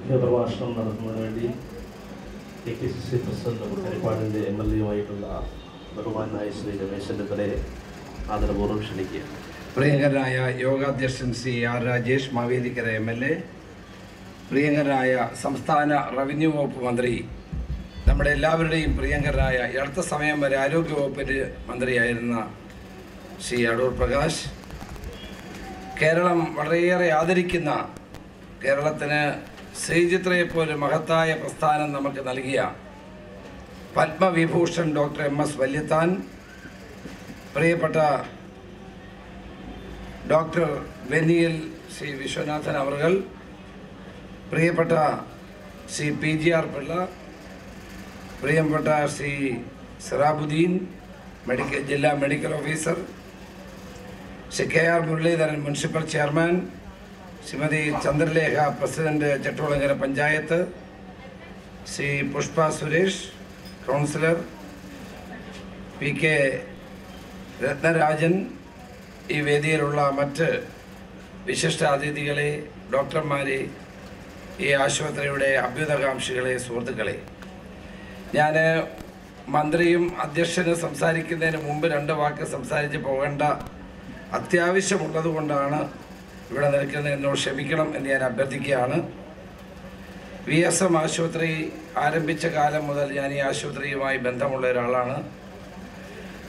പ്രഭാഷണം നടത്തുന്നതിന് വേണ്ടി KPCC പ്രസിഡന്റ് ഹരിപ്പാടിൻ്റെ MLA-യുമായിട്ടുള്ള ബഹുമാനായ ശ്രീ രമേശ് ചെന്നിത്തലയെ ആദരപൂർവ്വം ക്ഷണിക്കുക. പ്രിയങ്കരനായ യോഗാധ്യക്ഷൻ ശ്രീ R. രാജേഷ് മാവേലിക്കര MLA, പ്രിയങ്കരനായ സംസ്ഥാന റവന്യൂ വകുപ്പ് മന്ത്രി, നമ്മുടെ എല്ലാവരുടെയും പ്രിയങ്കരനായ അടുത്ത സമയം വരെ ആരോഗ്യവകുപ്പിൻ്റെ മന്ത്രിയായിരുന്ന ശ്രീ അടൂർ പ്രകാശ്, കേരളം വളരെയേറെ ആദരിക്കുന്ന, കേരളത്തിന് ശ്രീചിത്രയെപ്പോലെ മഹത്തായ പ്രസ്ഥാനം നമുക്ക് നൽകിയ പത്മവിഭൂഷൺ ഡോക്ടർ MS വല്യത്താൻ, പ്രിയപ്പെട്ട ഡോക്ടർ വെന്നിയിൽ ശ്രീ വിശ്വനാഥൻ അവർകൾ, പ്രിയപ്പെട്ട ശ്രീ PGR പിള്ള, പ്രിയപ്പെട്ട ശ്രീ സിറാബുദ്ദീൻ ജില്ലാ medical officer, Shri KR Muraleedharan municipal chairman, Shrimati Chandralekha president Chattulangara panchayat, Shri Pushpa Suresh councillor, PK Ratnarajan, ഈ വേദിയിലുള്ള മറ്റ് വിശിഷ്ട അതിഥികളെ, ഡോക്ടർമാരെ, ഈ ആശുപത്രിയുടെ അഭ്യുതകാംക്ഷികളെ, സുഹൃത്തുക്കളെ, ഞാൻ മന്ത്രിയും അധ്യക്ഷന് സംസാരിക്കുന്നതിന് മുമ്പ് 2 വാക്ക് സംസാരിച്ച് പോകേണ്ട അത്യാവശ്യമുള്ളത് കൊണ്ടാണ് ഇവിടെ നിൽക്കുന്നത്. എന്നോട് ക്ഷമിക്കണം എന്ന് ഞാൻ അഭ്യർത്ഥിക്കുകയാണ്. VSM ആശുപത്രി ആരംഭിച്ച കാലം മുതൽ ഞാൻ ഈ ആശുപത്രിയുമായി ബന്ധമുള്ള ഒരാളാണ്.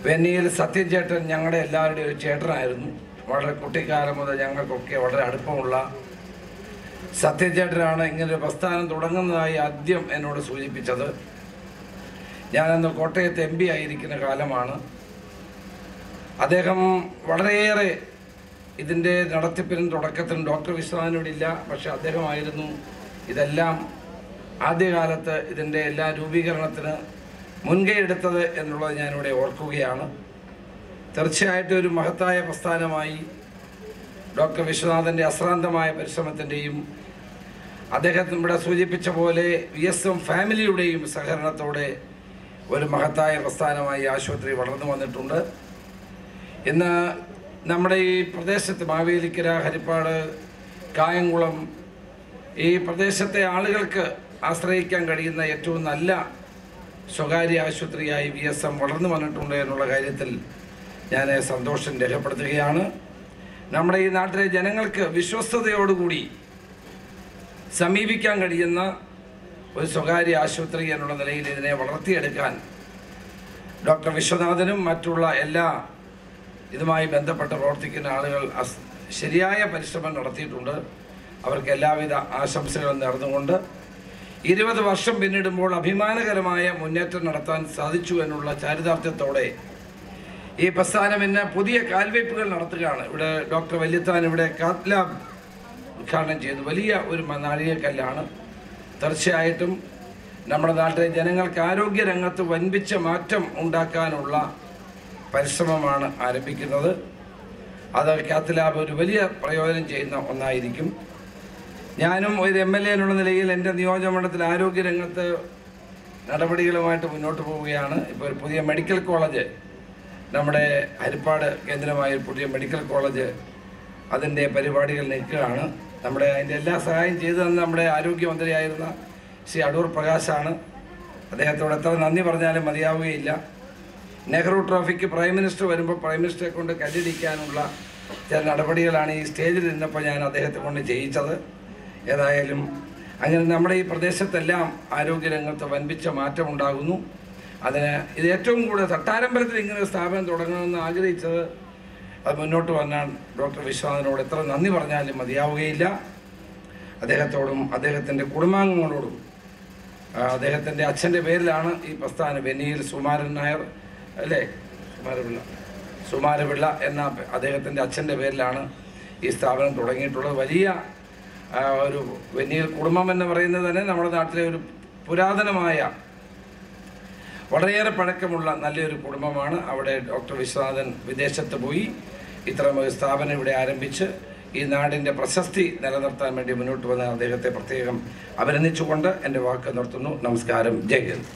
വെന്നിയിൽ സത്യൻ ചേട്ടൻ ഞങ്ങളുടെ എല്ലാവരുടെയും ഒരു ചേട്ടനായിരുന്നു. വളരെ കുട്ടിക്കാലം മുതൽ ഞങ്ങൾക്കൊക്കെ വളരെ അടുപ്പമുള്ള സത്യൻ ചേട്ടനാണ് ഇങ്ങനൊരു പ്രസ്ഥാനം തുടങ്ങുന്നതായി ആദ്യം എന്നോട് സൂചിപ്പിച്ചത്. ഞാനന്ന് കോട്ടയത്ത് MP ആയിരിക്കുന്ന കാലമാണ്. അദ്ദേഹം വളരെയേറെ ഇതിൻ്റെ നടത്തിപ്പിനും തുടക്കത്തിനും ഡോക്ടർ വിശ്വനാഥനോടില്ല, പക്ഷെ അദ്ദേഹമായിരുന്നു ഇതെല്ലാം ആദ്യകാലത്ത് ഇതിൻ്റെ എല്ലാ രൂപീകരണത്തിന് മുൻകൈ എടുത്തത് എന്നുള്ളത് ഞാനിവിടെ ഓർക്കുകയാണ്. തീർച്ചയായിട്ടും ഒരു മഹത്തായ പ്രസ്ഥാനമായി ഡോക്ടർ വിശ്വനാഥൻ്റെ അശ്രാന്തമായ പരിശ്രമത്തിൻ്റെയും അദ്ദേഹത്തിന് ഇവിടെ സൂചിപ്പിച്ച പോലെ VSM ഫാമിലിയുടെയും സഹകരണത്തോടെ ഒരു മഹത്തായ പ്രസ്ഥാനമായി ആശുപത്രി വളർന്നു വന്നിട്ടുണ്ട്. ഇന്ന് നമ്മുടെ ഈ പ്രദേശത്ത് മാവേലിക്കര, ഹരിപ്പാട്, കായംകുളം, ഈ പ്രദേശത്തെ ആളുകൾക്ക് ആശ്രയിക്കാൻ കഴിയുന്ന ഏറ്റവും നല്ല സ്വകാര്യ ആശുപത്രിയായി VSM വളർന്നു വന്നിട്ടുണ്ട് എന്നുള്ള കാര്യത്തിൽ ഞാൻ സന്തോഷം രേഖപ്പെടുത്തുകയാണ്. നമ്മുടെ ഈ നാട്ടിലെ ജനങ്ങൾക്ക് വിശ്വസ്തയോടുകൂടി സമീപിക്കാൻ കഴിയുന്ന ഒരു സ്വകാര്യ ആശുപത്രി എന്നുള്ള നിലയിൽ ഇതിനെ വളർത്തിയെടുക്കാൻ ഡോക്ടർ വിശ്വനാഥനും മറ്റുള്ള എല്ലാ ഇതുമായി ബന്ധപ്പെട്ട് പ്രവർത്തിക്കുന്ന ആളുകൾ ശരിയായ പരിശ്രമം നടത്തിയിട്ടുണ്ട്. അവർക്ക് എല്ലാവിധ ആശംസകളും നേർന്നുകൊണ്ട് 20 വർഷം പിന്നിടുമ്പോൾ അഭിമാനകരമായ മുന്നേറ്റം നടത്താൻ സാധിച്ചു എന്നുള്ള ചാരിതാർത്ഥ്യത്തോടെ ഈ പ്രസ്ഥാനം ഇന്ന് പുതിയ കാൽവയ്പ്പുകൾ നടത്തുകയാണ്. ഇവിടെ ഡോക്ടർ വല്യത്താൻ ഇവിടെ കാത്ത് ലാബ് ഉദ്ഘാടനം ചെയ്തു. വലിയ ഒരു നാഴികക്കല്ലാണ്. തീർച്ചയായിട്ടും നമ്മുടെ നാട്ടിലെ ജനങ്ങൾക്ക് ആരോഗ്യരംഗത്ത് വൻപിച്ച മാറ്റം ഉണ്ടാക്കാനുള്ള പരിശ്രമമാണ് ആരംഭിക്കുന്നത്. അത് കാത്ത് ലാബ് ഒരു വലിയ പ്രയോജനം ചെയ്യുന്ന ഒന്നായിരിക്കും. ഞാനും ഒരു MLA എന്നുള്ള നിലയിൽ എൻ്റെ നിയോജകമണ്ഡലത്തിൽ ആരോഗ്യരംഗത്ത് നടപടികളുമായിട്ട് മുന്നോട്ട് പോവുകയാണ്. ഇപ്പോൾ ഒരു പുതിയ മെഡിക്കൽ കോളേജ്, നമ്മുടെ ഹരിപ്പാട് കേന്ദ്രമായ പുതിയ മെഡിക്കൽ കോളേജ്, അതിൻ്റെ പരിപാടികൾ നിൽക്കുകയാണ്. അതിൻ്റെ എല്ലാ സഹായം ചെയ്തു തന്ന നമ്മുടെ ആരോഗ്യമന്ത്രിയായിരുന്ന ശ്രീ അടൂർ പ്രകാശാണ്. അദ്ദേഹത്തോട് എത്ര നന്ദി പറഞ്ഞാലും മതിയാവുകയില്ല. നെഹ്റു ട്രോഫിക്ക് പ്രൈം മിനിസ്റ്റർ വരുമ്പോൾ പ്രൈം മിനിസ്റ്ററെ കൊണ്ട് കല്ലടിക്കാനുള്ള ചില നടപടികളാണ് ഈ സ്റ്റേജിൽ നിന്നപ്പോൾ ഞാൻ അദ്ദേഹത്തെ കൊണ്ട് ചെയ്യിച്ചത്. ഏതായാലും അങ്ങനെ നമ്മുടെ ഈ പ്രദേശത്തെല്ലാം ആരോഗ്യരംഗത്ത് വൻപിച്ച മാറ്റമുണ്ടാകുന്നു. അതിന് ഇത് ഏറ്റവും കൂടുതൽ തട്ടാരമ്പലത്തിൽ ഇങ്ങനെ ഒരു സ്ഥാപനം തുടങ്ങണമെന്ന് ആഗ്രഹിച്ചത്, അത് മുന്നോട്ട് വന്നാൽ ഡോക്ടർ വിശ്വനാഥനോട് എത്ര നന്ദി പറഞ്ഞാലും മതിയാവുകയില്ല. അദ്ദേഹത്തോടും അദ്ദേഹത്തിൻ്റെ കുടുംബാംഗങ്ങളോടും, അദ്ദേഹത്തിൻ്റെ അച്ഛൻ്റെ പേരിലാണ് ഈ പ്രസ്ഥാനം, വെന്നിയിൽ സുമാരൻ നായർ അല്ലേ, സുമാരപിള്ള എന്ന അദ്ദേഹത്തിൻ്റെ അച്ഛൻ്റെ പേരിലാണ് ഈ സ്ഥാപനം തുടങ്ങിയിട്ടുള്ളത്. വലിയ ഒരു വെന്നിയിൽ കുടുംബം എന്ന് പറയുന്നത് തന്നെ നമ്മുടെ നാട്ടിലെ ഒരു പുരാതനമായ വളരെയേറെ പഴക്കമുള്ള നല്ലൊരു കുടുംബമാണ്. അവിടെ ഡോക്ടർ വിശ്വനാഥൻ വിദേശത്ത് പോയി ഇത്തരമൊരു സ്ഥാപനം ഇവിടെ ആരംഭിച്ച് ഈ നാടിൻ്റെ പ്രശസ്തി നിലനിർത്താൻ വേണ്ടി മുന്നോട്ട് വന്ന അദ്ദേഹത്തെ പ്രത്യേകം അഭിനന്ദിച്ചുകൊണ്ട് എൻ്റെ വാക്ക് നിർത്തുന്നു. നമസ്കാരം. ജയ് ഹിന്ദ്.